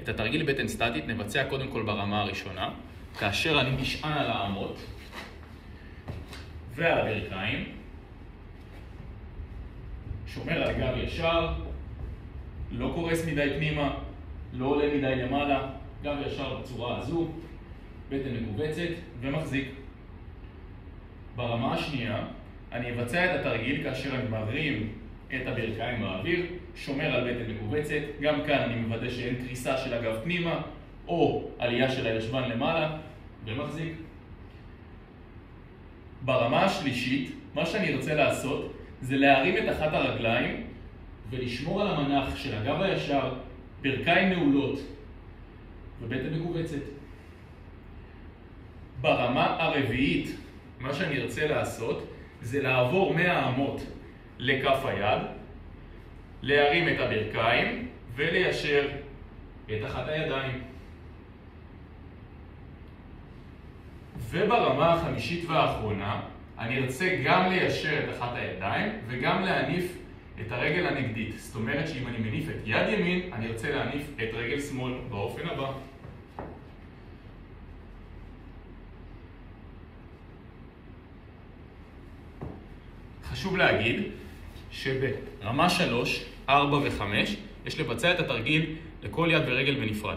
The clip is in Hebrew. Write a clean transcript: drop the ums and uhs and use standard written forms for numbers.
את התרגיל בטן סטטית נבצע קודם כל ברמה הראשונה, כאשר אני נשען על האמות ועל הברכיים, שומר על הגב ישר, לא קורס מדי פנימה, לא עולה מדי למעלה, גב ישר בצורה הזו, בטן מכווצת ומחזיק. ברמה השנייה אני אבצע את התרגיל כאשר אני מרים את הברכיים באוויר, שומר על בטן מכווצת, גם כאן אני מוודא שאין קריסה של הגב פנימה או עלייה של הישבן למעלה ומחזיק. ברמה השלישית מה שאני רוצה לעשות זה להרים את אחת הרגליים ולשמור על המנח של הגב הישר, ברכיים נעולות ובטן מכווצת. ברמה הרביעית מה שאני ארצה לעשות זה לעבור מהאמות לכף היד, להרים את הברכיים וליישר את אחת הידיים. וברמה החמישית והאחרונה אני ארצה גם ליישר את אחת הידיים וגם להניף את הרגל הנגדית. זאת אומרת שאם אני מניף את יד ימין אני ארצה להניף את רגל שמאל באופן הבא. חשוב להגיד שברמה 3, 4 ו-5 יש לבצע את התרגיל לכל יד ורגל בנפרד.